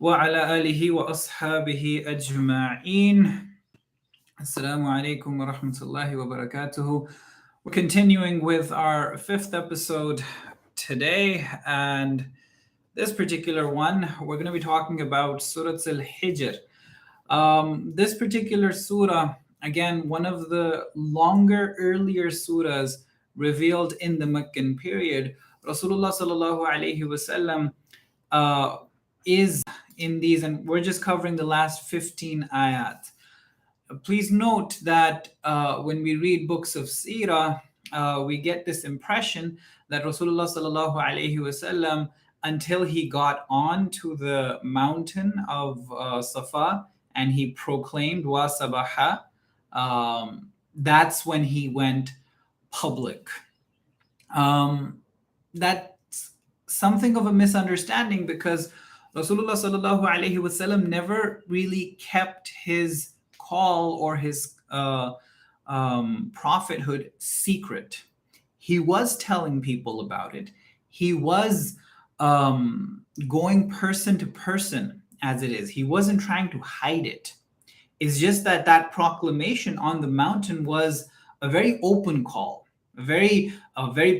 وعلى آله وأصحابه أجمعين. Assalamu alaikum wa rahmatullahi wa barakatuhu. We're continuing with our fifth episode today, and this particular one, we're going to be talking about Surah Al-Hijr. This particular surah, again, one of the longer, earlier surahs revealed in the Meccan period. Rasulullah sallallahu alaihi wasallam is in these, and we're just covering the last 15 ayat. Please note that when we read books of Sirah, we get this impression that Rasulullah sallallahu alaihi wasallam, until he got on to the mountain of Safa and he proclaimed wa sabaha, that's when he went public. That's something of a misunderstanding, because Rasulullah sallallahu alaihi wasallam never really kept his call or his prophethood secret. He was telling people about it. He was going person to person, as it is. He wasn't trying to hide it. It's just that that proclamation on the mountain was a very open call, a very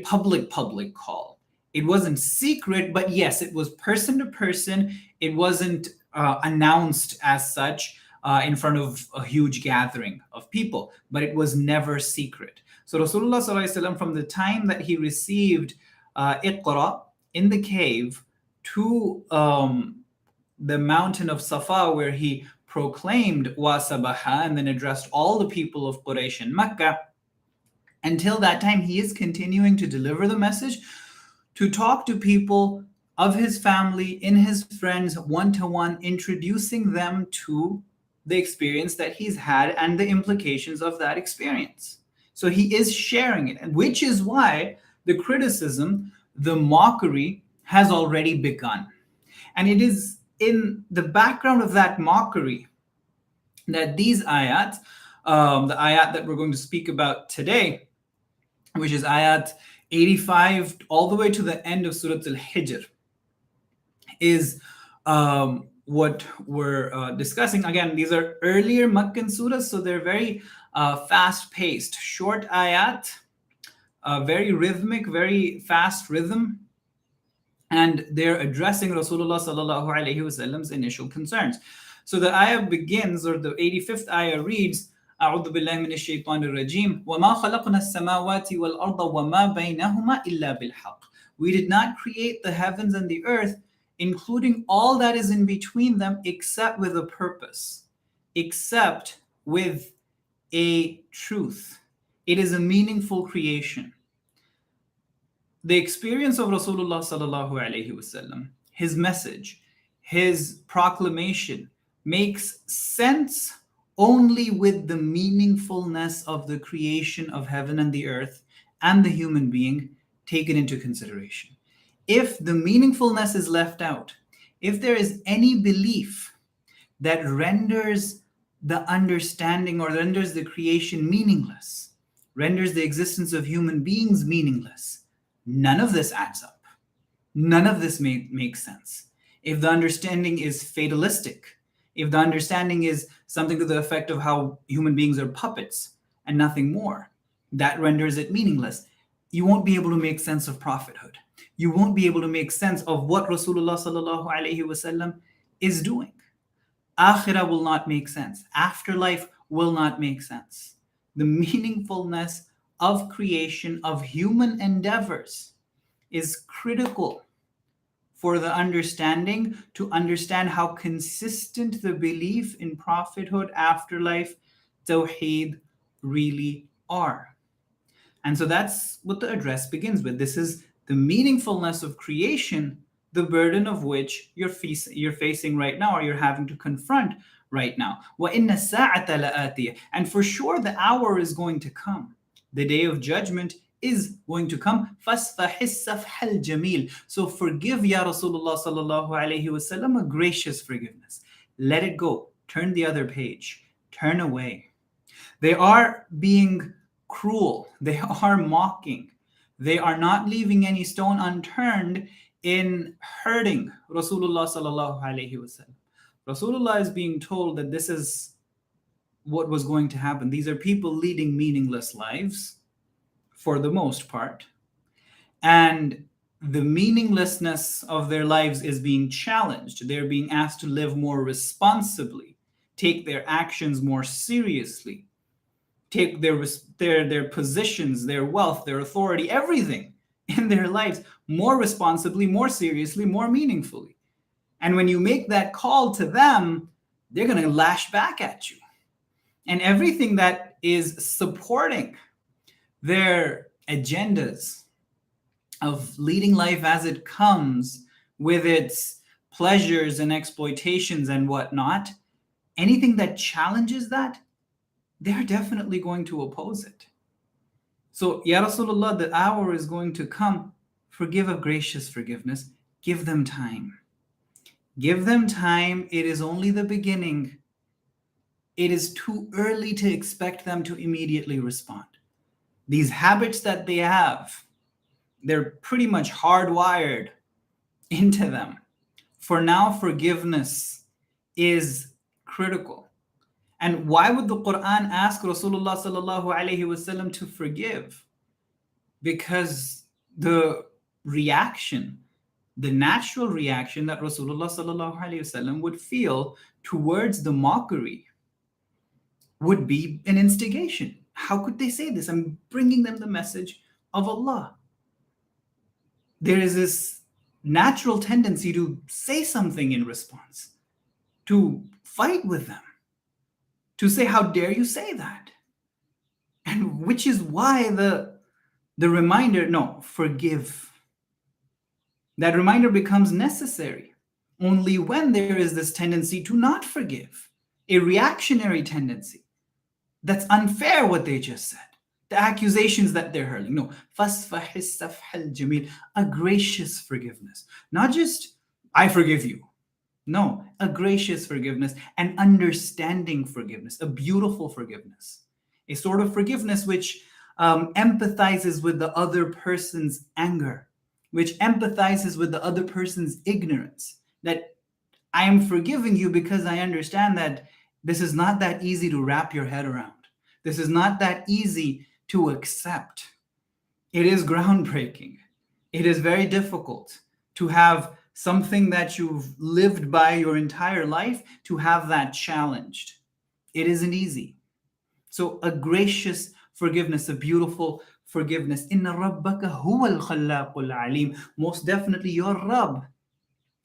public call. It wasn't secret, but yes, it was person to person. It wasn't announced as such in front of a huge gathering of people, but it was never secret. So Rasulullah sallallahu alaihi wasallam, from the time that he received Iqra in the cave to the mountain of Safa, where he proclaimed wa sabaha and then addressed all the people of Quraysh and Mecca, until that time he is continuing to deliver the message, to talk to people of his family, in his friends, one-to-one, introducing them to the experience that he's had and the implications of that experience. So he is sharing it, which is why the criticism, the mockery, has already begun. And it is in the background of that mockery that these ayat, the ayat that we're going to speak about today, which is ayat 85 all the way to the end of Surah Al-Hijr, is what we're discussing. Again, these are earlier Meccan surahs, so they're very fast-paced, short ayat, very rhythmic, very fast rhythm, and they're addressing Rasulullah sallallahu alaihi wasallam's initial concerns. So the ayah begins, or the 85th ayah reads, أعوذ بالله من الشيطان الرجيم وما خلقنا السماوات والأرض وما بينهما إلا بالحق. We did not create the heavens and the earth, including all that is in between them, except with a purpose, except with a truth. It is a meaningful creation. The experience of Rasulullah sallallahu alaihi wasallam, his message, his proclamation, makes sense only with the meaningfulness of the creation of heaven and the earth and the human being taken into consideration. If the meaningfulness is left out, if there is any belief that renders the understanding or renders the creation meaningless, renders the existence of human beings meaningless, none of this adds up. None of this makes sense. If the understanding is fatalistic, if the understanding is something to the effect of how human beings are puppets and nothing more, that renders it meaningless. You won't be able to make sense of prophethood. You won't be able to make sense of what Rasulullah sallallahu alaihi wasallam is doing. Akhirah will not make sense. Afterlife will not make sense. The meaningfulness of creation, of human endeavors, is critical for the understanding, to understand how consistent the belief in prophethood, afterlife, tawheed really are. And so that's what the address begins with. This is the meaningfulness of creation, the burden of which you're facing right now, or you're having to confront right now. وَإِنَّ السَّاعَةَ لَآتِيَةٌ. And for sure the hour is going to come. The day of judgment is going to come. فَاسْفَحِ السَّفْحَ الْجَمِيلِ. So forgive, Ya Rasulullah sallallahu alayhi wasallam, a gracious forgiveness. Let it go. Turn the other page. Turn away. They are being cruel. They are mocking. They are not leaving any stone unturned in hurting Rasulullah sallallahu alaihi wasallam. Rasulullah is being told that this is what was going to happen. These are people leading meaningless lives for the most part. And the meaninglessness of their lives is being challenged. They're being asked to live more responsibly, take their actions more seriously, take their positions, their wealth, their authority, everything in their lives more responsibly, more seriously, more meaningfully. And when you make that call to them, they're going to lash back at you. And everything that is supporting their agendas of leading life as it comes with its pleasures and exploitations and whatnot, anything that challenges that, they're definitely going to oppose it. So, Ya Rasulullah, the hour is going to come. Forgive of gracious forgiveness. Give them time. Give them time. It is only the beginning. It is too early to expect them to immediately respond. These habits that they have, they're pretty much hardwired into them. For now, forgiveness is critical. And why would the Quran ask Rasulullah sallallahu alaihi wasallam to forgive? Because the natural reaction that Rasulullah sallallahu alaihi wasallam would feel towards the mockery would be an instigation. How could they say this? I'm bringing them the message of Allah. There is this natural tendency to say something in response, to fight with them, to say, how dare you say that? And which is why the reminder, no, forgive. That reminder becomes necessary only when there is this tendency to not forgive, a reactionary tendency. That's unfair what they just said. The accusations that they're hurling. No, فَاصْفَحِ الصَّفْحَ الْجَمِيلَ, a gracious forgiveness. Not just, I forgive you. No, a gracious forgiveness, an understanding forgiveness, a beautiful forgiveness. A sort of forgiveness which empathizes with the other person's anger, which empathizes with the other person's ignorance. That I am forgiving you because I understand that this is not that easy to wrap your head around. This is not that easy to accept. It is groundbreaking. It is very difficult to have something that you've lived by your entire life, to have that challenged. It isn't easy. So a gracious forgiveness, a beautiful forgiveness. Inna rabbaka huwa al-khallaqul alim. Most definitely your Rabb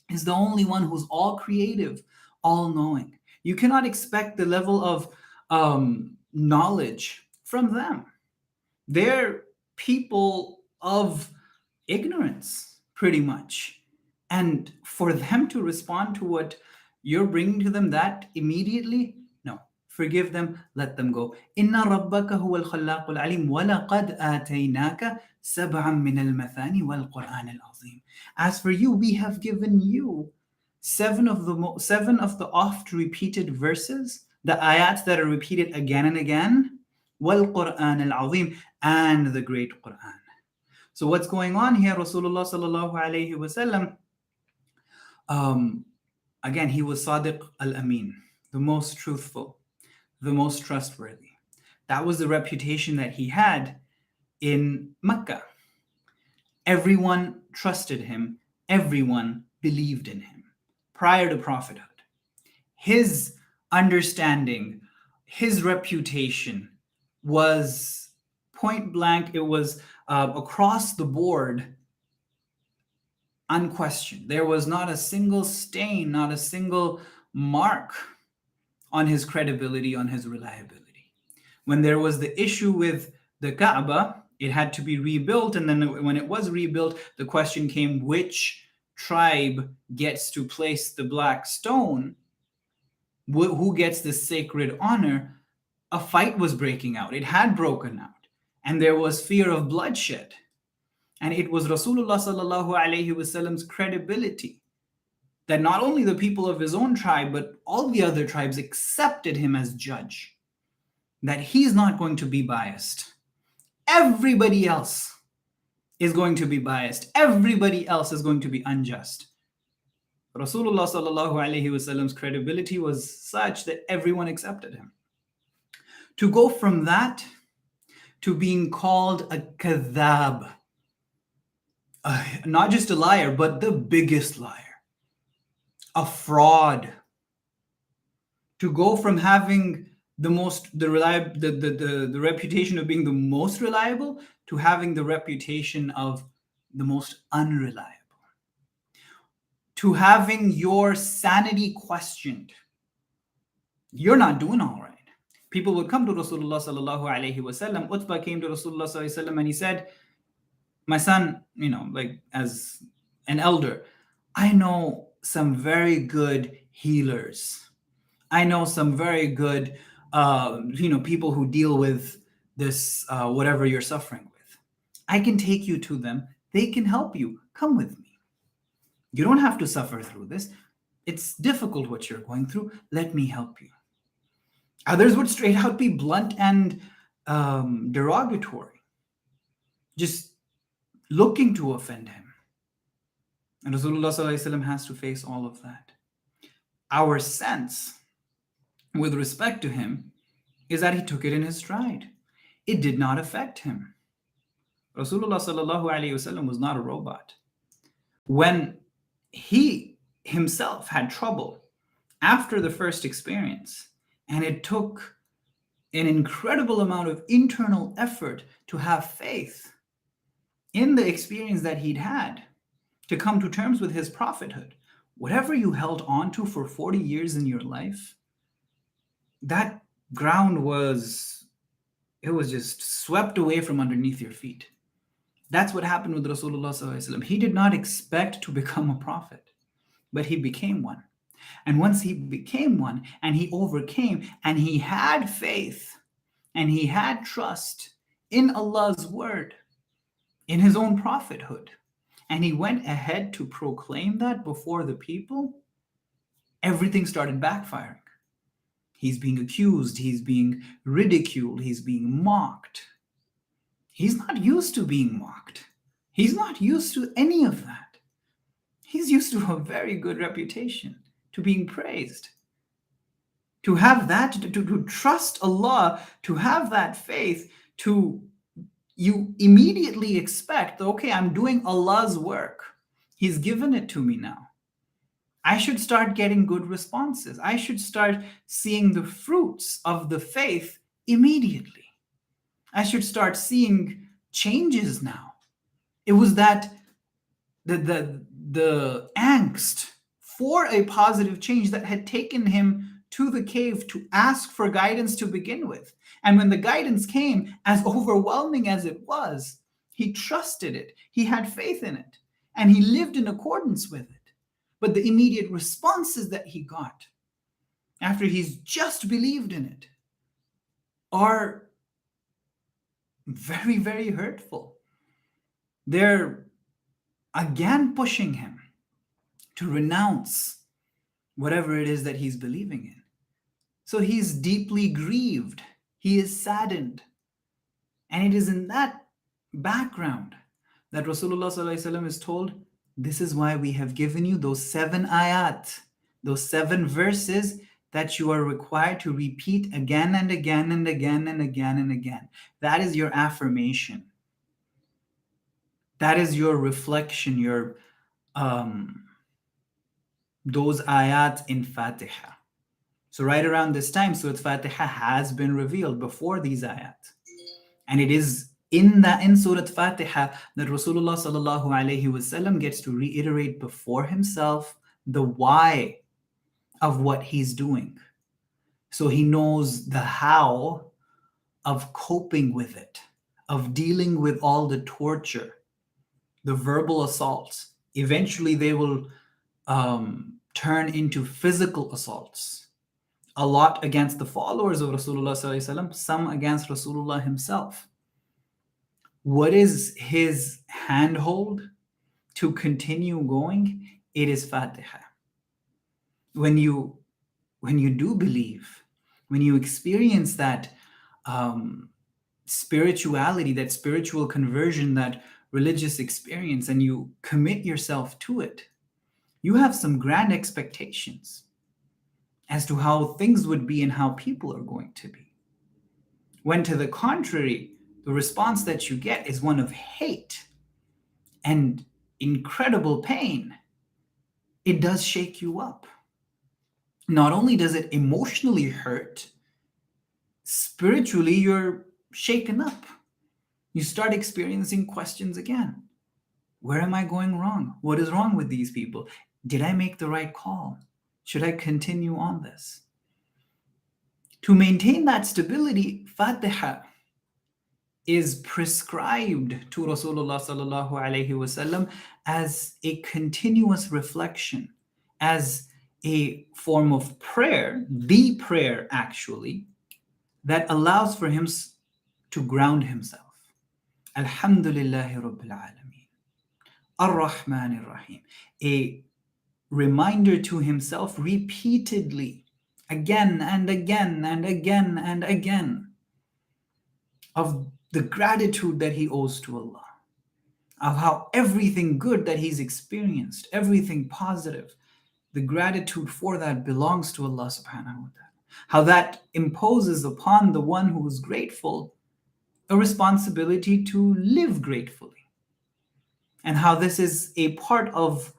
is the only one who's all creative, all knowing. You cannot expect the level of knowledge from them. They're people of ignorance, pretty much. And for them to respond to what you're bringing to them that immediately, no. Forgive them, let them go. Inna rabbaka huwa al-khallaqul alim wa laqad ataynaka sab'an min al-mathani wal Qur'an al-azim. As for you, we have given you seven of the oft repeated verses, the ayats that are repeated again and again, wal Qur'an al-azim, and the great Qur'an. So what's going on here? Rasulullah sallallahu alaihi wasallam, again, he was Sadiq al-Amin, the most truthful, the most trustworthy. That was the reputation that he had in Mecca. Everyone trusted him. Everyone believed in him prior to prophethood. His understanding, his reputation was point blank. It was across the board, unquestioned. There was not a single stain, not a single mark on his credibility, on his reliability. When there was the issue with the Kaaba, it had to be rebuilt. And then when it was rebuilt, the question came, which tribe gets to place the black stone? Who gets this sacred honor? A fight was breaking out. It had broken out. And there was fear of bloodshed. And it was Rasulullah sallallahu alaihi wasallam's credibility that not only the people of his own tribe, but all the other tribes accepted him as judge, that he's not going to be biased. Everybody else is going to be biased. Everybody else is going to be unjust. Rasulullah sallallahu alaihi wasallam's credibility was such that everyone accepted him. To go from that to being called a kadhab, not just a liar, but the biggest liar, a fraud. To go from having the reputation of being the most reliable to having the reputation of the most unreliable. To having your sanity questioned. You're not doing all right. People would come to Rasulullah sallallahu alaihi wasallam. Utbah came to Rasulullah sallallahu alaihi wasallam and he said, my son, like as an elder, I know some very good healers. I know some very good, people who deal with this, whatever you're suffering with. I can take you to them. They can help you. Come with me. You don't have to suffer through this. It's difficult what you're going through. Let me help you. Others would straight out be blunt and derogatory, just looking to offend him. And Rasulullah sallallahu alaihi wasallam has to face all of that. Our sense with respect to him is that he took it in his stride. It did not affect him. Rasulullah sallallahu alaihi wasallam was not a robot. When he himself had trouble after the first experience, and it took an incredible amount of internal effort to have faith in the experience that he'd had, to come to terms with his prophethood. Whatever you held on to for 40 years in your life, that ground was just swept away from underneath your feet. That's what happened with Rasulullah sallallahu alaihi wasallam. He did not expect to become a prophet, but he became one. And once he became one and he overcame and he had faith and he had trust in Allah's word, in his own prophethood, and he went ahead to proclaim that before the people, everything started backfiring. He's being accused, he's being ridiculed, he's being mocked. He's not used to being mocked. He's not used to any of that. He's used to a very good reputation, to being praised. To have that, to trust Allah, to have that faith, you immediately expect, okay, I'm doing Allah's work. He's given it to me now. I should start getting good responses. I should start seeing the fruits of the faith immediately. I should start seeing changes now. It was that the angst for a positive change that had taken him to the cave to ask for guidance to begin with. And when the guidance came, as overwhelming as it was, he trusted it. He had faith in it. And he lived in accordance with it. But the immediate responses that he got after he's just believed in it are very, very hurtful. They're again pushing him to renounce whatever it is that he's believing in. So he's deeply grieved. He is saddened. And it is in that background that Rasulullah sallallahu alaihi wasallam is told, this is why we have given you those 7 ayat, those 7 verses that you are required to repeat again and again and again and again and again. That is your affirmation. That is your reflection, your those ayat in Fatiha. So right around this time, Surah Al-Fatiha has been revealed before these ayat. And it is in Surah Al-Fatiha that Rasulullah sallallahu alaihi wasallam gets to reiterate before himself the why of what he's doing. So he knows the how of coping with it, of dealing with all the torture, the verbal assaults. Eventually they will turn into physical assaults. A lot against the followers of Rasulullah sallallahu alaihi wasallam, some against Rasulullah himself. What is his handhold to continue going? It is Fatiha. When you do believe, when you experience that spirituality, that spiritual conversion that religious experience and you commit yourself to it, you have some grand expectations as to how things would be and how people are going to be. When to the contrary, the response that you get is one of hate and incredible pain. It does shake you up. Not only does it emotionally hurt, spiritually you're shaken up. You start experiencing questions again. Where am I going wrong? What is wrong with these people? Did I make the right call? Should I continue on this? To maintain that stability, Fatiha is prescribed to Rasulullah sallallahu alaihi wasallam as a continuous reflection, as a form of prayer, the prayer actually, that allows for him to ground himself. Alhamdulillahi Rabbil Alameen. Ar-Rahman Ar-Rahim. A reminder to himself repeatedly, again and again and again and again, of the gratitude that he owes to Allah, of how everything good that he's experienced, everything positive, the gratitude for that belongs to Allah subhanahu wa ta'ala. How that imposes upon the one who is grateful a responsibility to live gratefully. And how this is a part of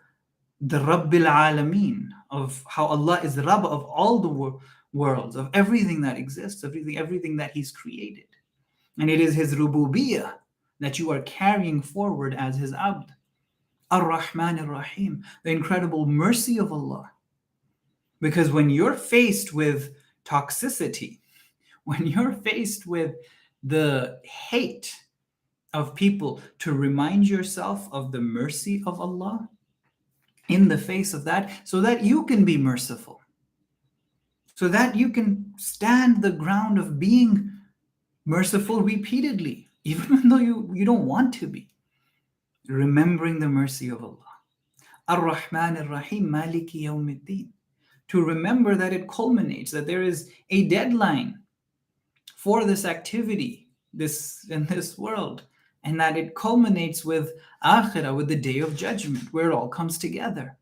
the Rabbil Alameen, of how Allah is the Rabb of all the worlds, of everything that exists, everything that he's created. And it is his rububiyyah that you are carrying forward as his abd. Ar-Rahman Ar-Rahim, the incredible mercy of Allah. Because when you're faced with toxicity, when you're faced with the hate of people, to remind yourself of the mercy of Allah in the face of that, so that you can be merciful, so that you can stand the ground of being merciful repeatedly, even though you don't want to be. Remembering the mercy of Allah. Ar-Rahman Ar-Rahim, Maliki Yawmiddin. To remember that it culminates, that there is a deadline for this activity, in this world, and that it culminates with Akhirah, with the day of judgment, where it all comes together.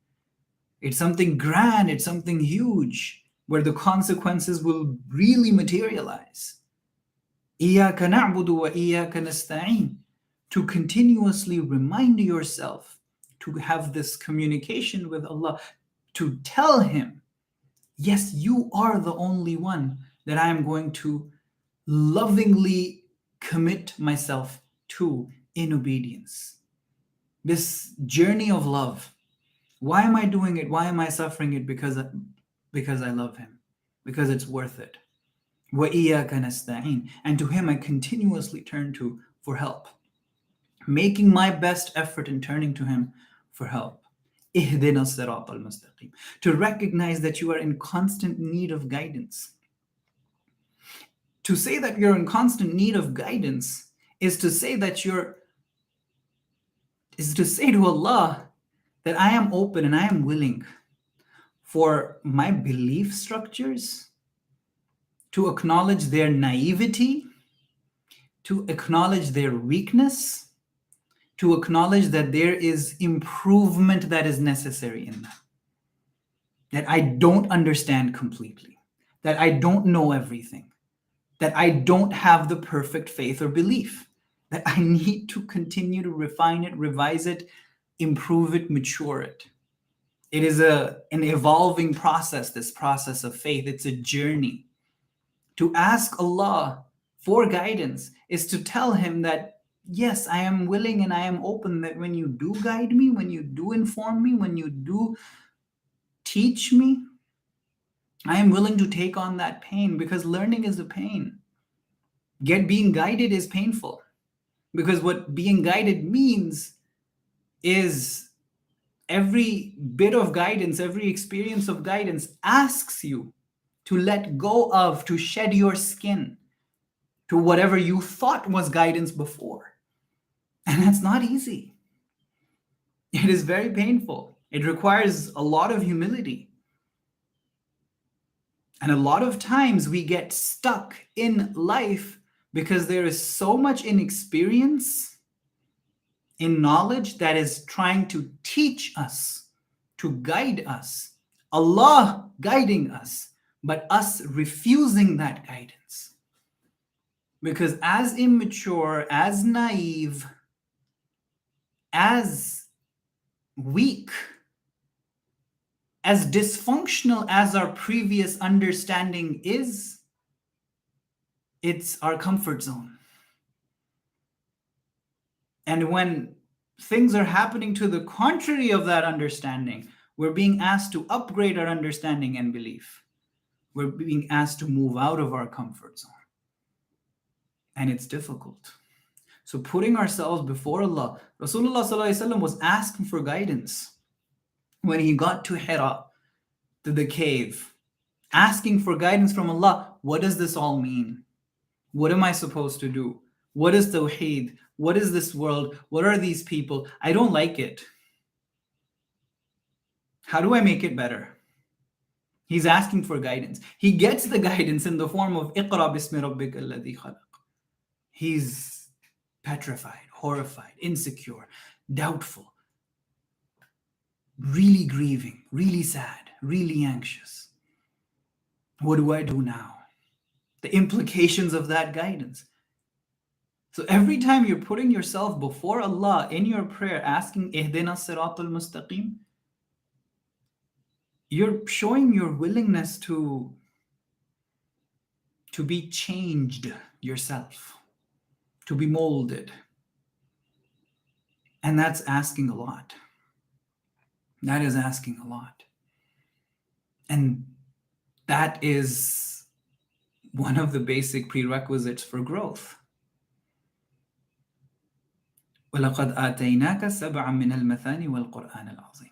It's something grand, it's something huge, where the consequences will really materialize. إِيَّاكَ نَعْبُدُ وَإِيَّاكَ نَسْتَعِينُ. To continuously remind yourself, to have this communication with Allah, to tell him, yes, you are the only one that I am going to lovingly commit myself to in obedience. This journey of love. Why am I doing it? Why am I suffering it? Because I love him. Because it's worth it. وَإِيَّاكَ نَسْتَعِينُ. And to him I continuously turn to for help. Making my best effort in turning to him for help. اهدنا الصراط المستقيم. To recognize that you are in constant need of guidance. To say that you're in constant need of guidance is to say to Allah that I am open and I am willing for my belief structures to acknowledge their naivety, to acknowledge their weakness, to acknowledge that there is improvement that is necessary in them. That I don't understand completely, that I don't know everything, that I don't have the perfect faith or belief, that I need to continue to refine it, revise it, improve it, mature it. It is an evolving process, this process of faith. It's a journey. To ask Allah for guidance is to tell him that, yes, I am willing and I am open that when you do guide me, when you do inform me, when you do teach me, I am willing to take on that pain, because learning is a pain. Being guided is painful, because what being guided means is every bit of guidance, every experience of guidance asks you to let go of, to shed your skin to whatever you thought was guidance before. And that's not easy. It is very painful. It requires a lot of humility. And a lot of times we get stuck in life because there is so much inexperience in knowledge that is trying to teach us, to guide us. Allah guiding us, but us refusing that guidance. Because as immature, as naive, as weak, as dysfunctional as our previous understanding is, it's our comfort zone. And when things are happening to the contrary of that understanding, we're being asked to upgrade our understanding and belief. We're being asked to move out of our comfort zone. And it's difficult. So putting ourselves before Allah, Rasulullah ﷺ was asking for guidance when he got to Hira, to the cave, asking for guidance from Allah. What does this all mean? What am I supposed to do? What is Tawheed? What is this world? What are these people? I don't like it. How do I make it better? He's asking for guidance. He gets the guidance in the form of Iqra bismi rabbika alladhi khalaq. He's petrified, horrified, insecure, doubtful, really grieving, really sad, really anxious. What do I do now? The implications of that guidance. So every time you're putting yourself before Allah in your prayer, asking Ihdina siratal mustaqim, you're showing your willingness to be changed yourself, to be molded. And that's asking a lot. That is asking a lot. And that is one of the basic prerequisites for growth. وَلَقَدْ آتَيْنَاكَ سَبْعًا مِنَ الْمَثَانِ وَالْقُرْآنَ الْعَظِيمِ.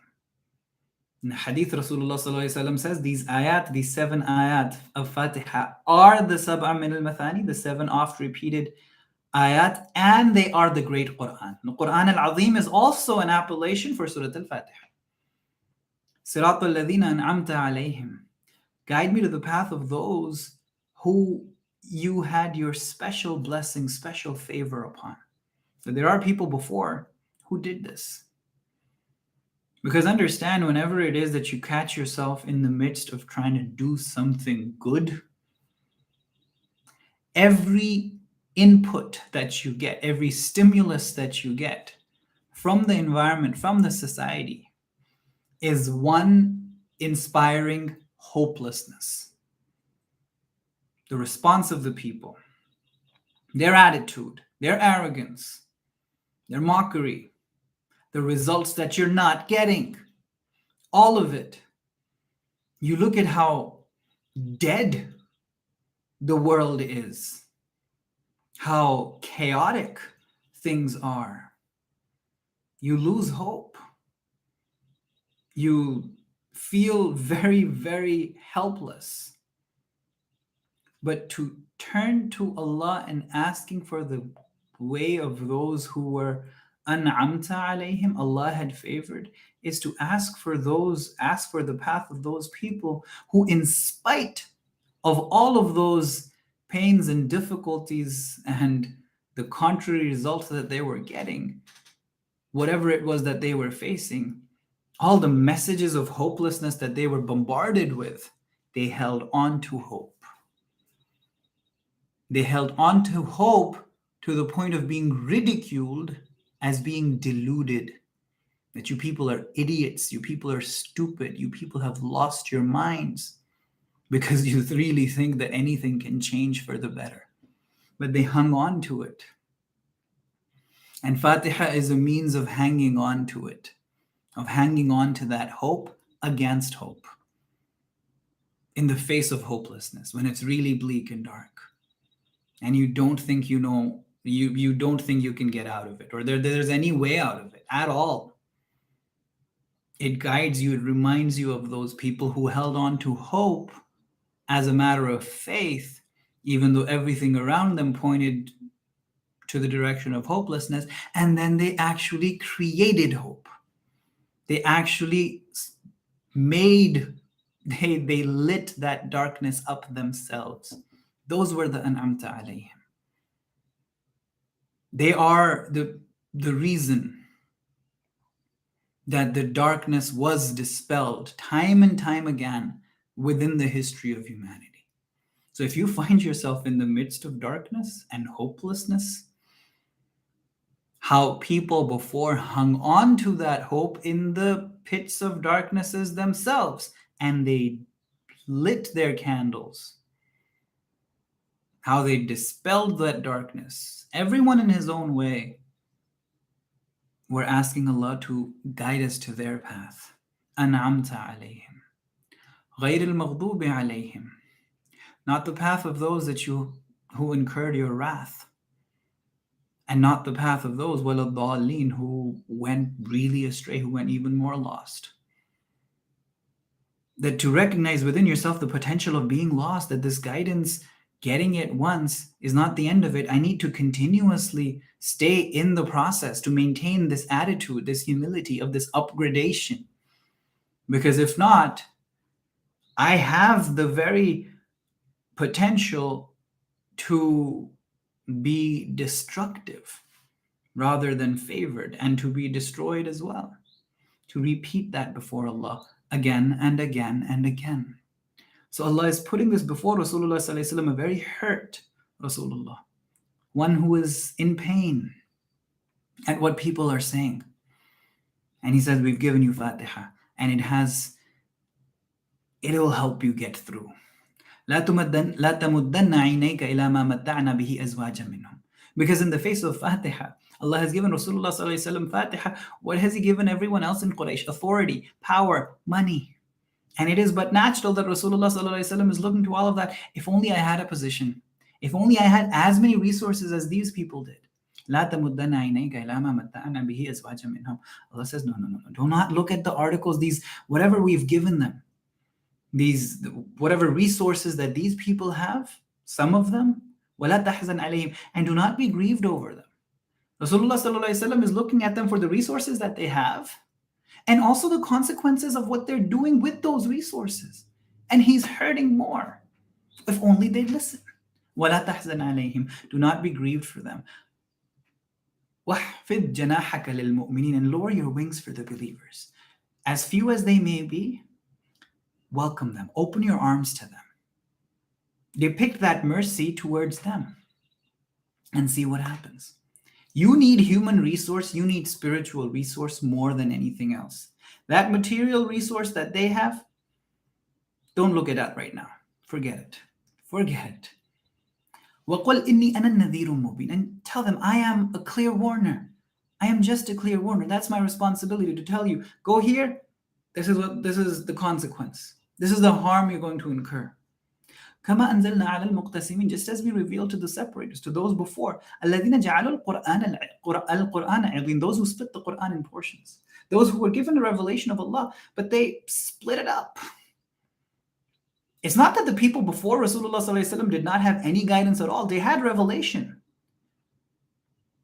In the hadith, Rasulullah ﷺ says these ayat, these 7 ayat of Fatiha are the sab'a min al-mathani, the 7 oft repeated ayat, and they are the great Quran. The Quran al-Azim is also an appellation for Surah Al-Fatiha. Siratal ladhina an'amta alayhim. Guide me to the path of those who you had your special blessing, special favor upon. So there are people before who did this. Because understand, whenever it is that you catch yourself in the midst of trying to do something good, every input that you get, every stimulus that you get from the environment, from the society, is one inspiring hopelessness. The response of the people, their attitude, their arrogance, their mockery, the results that you're not getting, all of it. You look at how dead the world is, how chaotic things are. You lose hope. You feel very, very helpless. But to turn to Allah and asking for the way of those who were an'amta alayhim, Allah had favored, is to ask for the path of those people who, in spite of all of those pains and difficulties and the contrary results that they were getting, whatever it was that they were facing, all the messages of hopelessness that they were bombarded with, they held on to hope. They held on to hope to the point of being ridiculed as being deluded. That you people are idiots, you people are stupid, you people have lost your minds because you really think that anything can change for the better. But they hung on to it. And Fatiha is a means of hanging on to it, of hanging on to that hope against hope. In the face of hopelessness, when it's really bleak and dark, and you don't think you know, you don't think you can get out of it, or there's any way out of it at all. It guides you, it reminds you of those people who held on to hope as a matter of faith, even though everything around them pointed to the direction of hopelessness, and then they actually created hope. They actually they lit that darkness up themselves. Those were the an'amta alayhim. They are the reason that the darkness was dispelled time and time again within the history of humanity. So if you find yourself in the midst of darkness and hopelessness, how people before hung on to that hope in the pits of darknesses themselves, and they lit their candles, how they dispelled that darkness, everyone in his own way. We're asking Allah to guide us to their path. أنعمت عليهم غير المغضوب عليهم, not the path of those who incurred your wrath, and not the path of those ولا الضالين who went really astray, who went even more lost. That to recognize within yourself the potential of being lost, that this guidance, getting it once is not the end of it. I need to continuously stay in the process to maintain this attitude, this humility of this upgradation. Because if not, I have the very potential to be destructive rather than favored, and to be destroyed as well. To repeat that before Allah again and again and again. So Allah is putting this before Rasulullah sallallahu alaihi wasallam, a very hurt Rasulullah, one who is in pain at what people are saying. And he says, we've given you Fatiha, and it will help you get through. لا تمدن عينيك إلى ما متعنا به أزواجا منهم. Because in the face of Fatiha, Allah has given Rasulullah sallallahu alaihi wasallam Fatiha. What has He given everyone else in Quraysh? Authority, power, money. And it is but natural that Rasulullah sallallahu alaihi wasallam is looking to all of that. If only I had a position. If only I had as many resources as these people did. لا تمدن عينيك إلى ما متعنا به أزواجا منهم. Allah says, no. Do not look at the articles, these, whatever we've given them. These, whatever resources that these people have, some of them, وَلَا تَحْزَنْ عَلَيْهِمْ, and do not be grieved over them. Rasulullah sallallahu alaihi wasallam is looking at them for the resources that they have, and also the consequences of what they're doing with those resources. And he's hurting more. If only they'd listen. وَلَا تَحْزَنْ عَلَيْهِمْ, do not be grieved for them. وَحْفِدْ جَنَاحَكَ لِلْمُؤْمِنِينَ, and lower your wings for the believers. As few as they may be, welcome them, open your arms to them. Depict that mercy towards them and see what happens. You need human resource, you need spiritual resource more than anything else. That material resource that they have, don't look at that right now. Forget it. وَقُلْ إِنِّي أَنَا النَّذِيرُ الْمُبِينُ, and tell them, I am a clear warner. I am just a clear warner. That's my responsibility, to tell you, go here, this is the consequence. This is the harm you're going to incur. كما أنزلنا على المقتسمين, just as we revealed to the separators, to those before, الذين جعلوا القرآن عضين, those who split the Quran in portions, those who were given the revelation of Allah, but they split it up. It's not that the people before Rasulullah sallallahu alaihi wasallam did not have any guidance at all. They had revelation,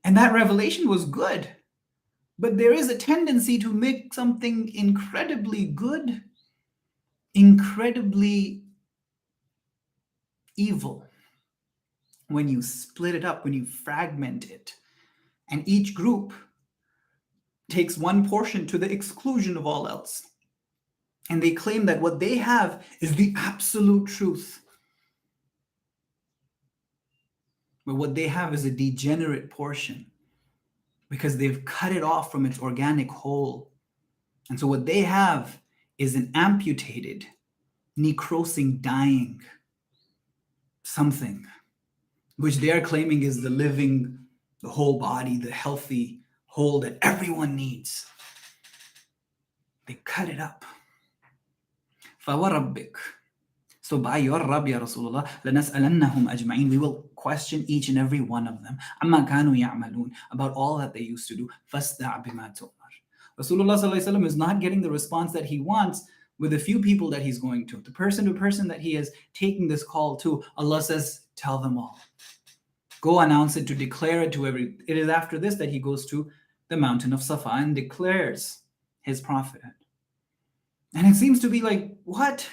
and that revelation was good, but there is a tendency to make something incredibly good incredibly evil when you split it up, when you fragment it, and each group takes one portion to the exclusion of all else. And they claim that what they have is the absolute truth. But what they have is a degenerate portion because they've cut it off from its organic whole. And so what they have is an amputated, necrosing, dying something, which they are claiming is the living, the whole body, the healthy whole that everyone needs. They cut it up. فَوَرَبِّكَ, so by your Rabb, Ya Rasulullah, لَنَسْأَلَنَّهُمْ أَجْمَعِينَ, we will question each and every one of them, عَمَّا كَانُوا يَعْمَلُونَ, about all that they used to do. فَاسْدَعْ بِمَا تُؤْمَرُ. Rasulullah sallallahu alaihi wasallam is not getting the response that he wants with the few people that he's going to. The person to person that he is taking this call to, Allah says, tell them all. Go announce it, to declare it to every. It is after this that he goes to the mountain of Safa and declares his prophethood. And it seems to be like, what?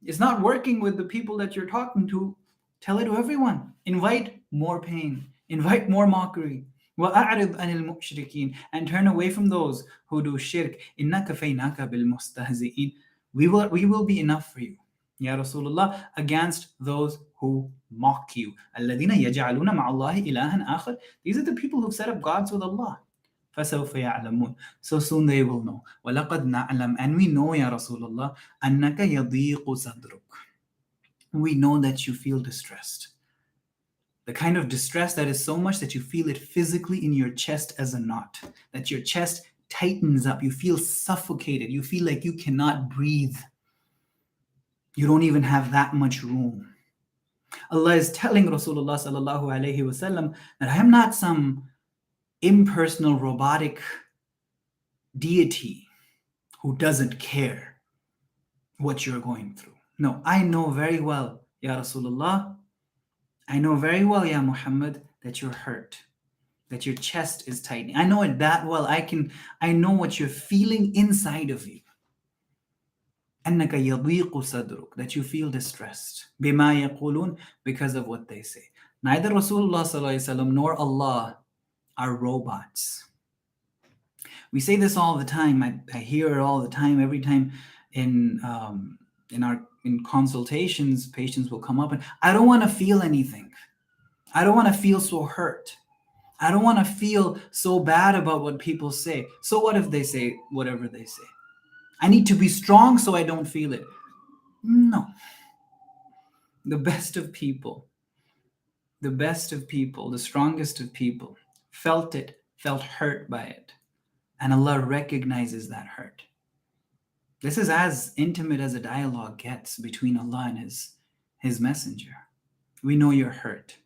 It's not working with the people that you're talking to. Tell it to everyone. Invite more pain. Invite more mockery. وَأَعْرِضْ عَنِ الْمُشْرِكِينَ, and turn away from those who do shirk. إِنَّا كَفَيْنَاكَ بِالْمُسْتَهْزِئِينَ, we will be enough for you, Ya Rasulullah, against those who mock you. الَّذِينَ يَجْعَلُونَ مَعَ اللَّهِ إِلَهًا آخَرَ, these are the people who've set up gods with Allah. فَسَوْفَ يَعْلَمُونَ, so soon they will know. وَلَقَدْ نَعْلَمْ, and we know, Ya Rasulullah, أَنَّكَ يَضِيقُ صَدْرُكَ, we know that you feel distressed. The kind of distress that is so much that you feel it physically in your chest as a knot, that your chest tightens up, you feel suffocated, you feel like you cannot breathe. You don't even have that much room. Allah is telling Rasulullah sallallahu alaihi wasallam that I am not some impersonal robotic deity who doesn't care what you're going through. No, I know very well, Ya Rasulullah, I know very well, Ya Muhammad, that you're hurt, that your chest is tightening. I know it that well. I know what you're feeling inside of you. أَنَّكَ يَضِيقُ صَدْرُكَ, that you feel distressed. بِمَا يَقُولُونَ, because of what they say. Neither Rasulullah sallallahu alaihi wasallam nor Allah are robots. We say this all the time. I hear it all the time. Every time in consultations, patients will come up and I don't want to feel anything. I don't want to feel so hurt. I don't want to feel so bad about what people say. So what if they say whatever they say? I need to be strong so I don't feel it. No. The best of people, the strongest of people, felt hurt by it. And Allah recognizes that hurt. This is as intimate as a dialogue gets between Allah and His messenger. We know you're hurt.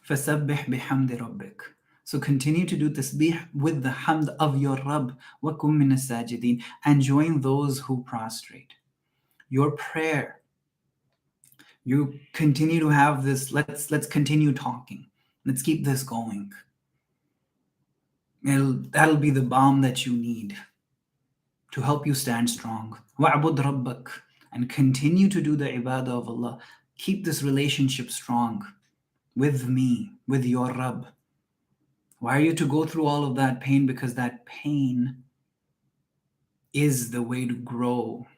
فَسَبِّحْ بِحَمْدِ رَبِّكَ, so continue to do tasbih with the hamd of your Rabb. وَكُم مِّنَ السَّاجِدِينَ, and join those who prostrate. Your prayer, you continue to have this, let's continue talking. Let's keep this going. That'll be the balm that you need to help you stand strong. وَعْبُدْ رَبَّكَ, and continue to do the ibadah of Allah. Keep this relationship strong with me, with your Rabb. Why are you to go through all of that pain? Because that pain is the way to grow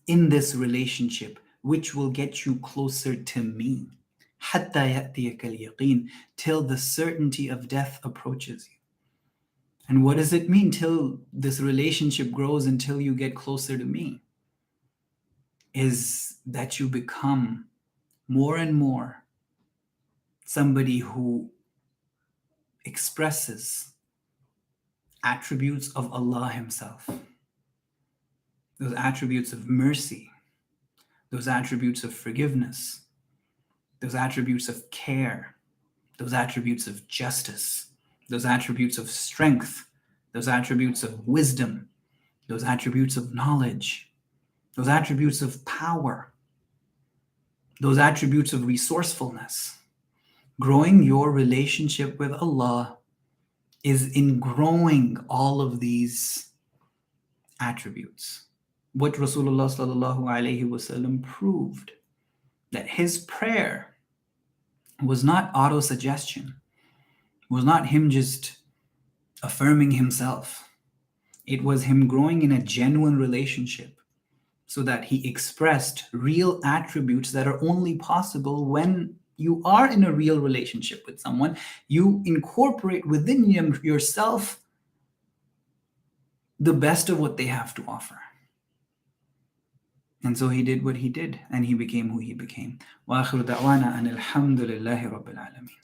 in this relationship, which will get you closer to me. حَتَّى يَأْتِيَكَ الْيَقِينَ, till the certainty of death approaches you. And what does it mean till this relationship grows, until you get closer to me? Is that you become more and more somebody who expresses attributes of Allah Himself. Those attributes of mercy, those attributes of forgiveness, those attributes of care, those attributes of justice, those attributes of strength, those attributes of wisdom, those attributes of knowledge, those attributes of power, those attributes of resourcefulness. Growing your relationship with Allah is in growing all of these attributes. What Rasulullah sallallahu alaihi wasallam proved, that his prayer was not auto-suggestion, was not him just affirming himself. It was him growing in a genuine relationship, so that he expressed real attributes that are only possible when you are in a real relationship with someone. You incorporate within yourself the best of what they have to offer. And so he did what he did, and he became who he became. وآخر دعوانا أن الحمد لله رب العالمين.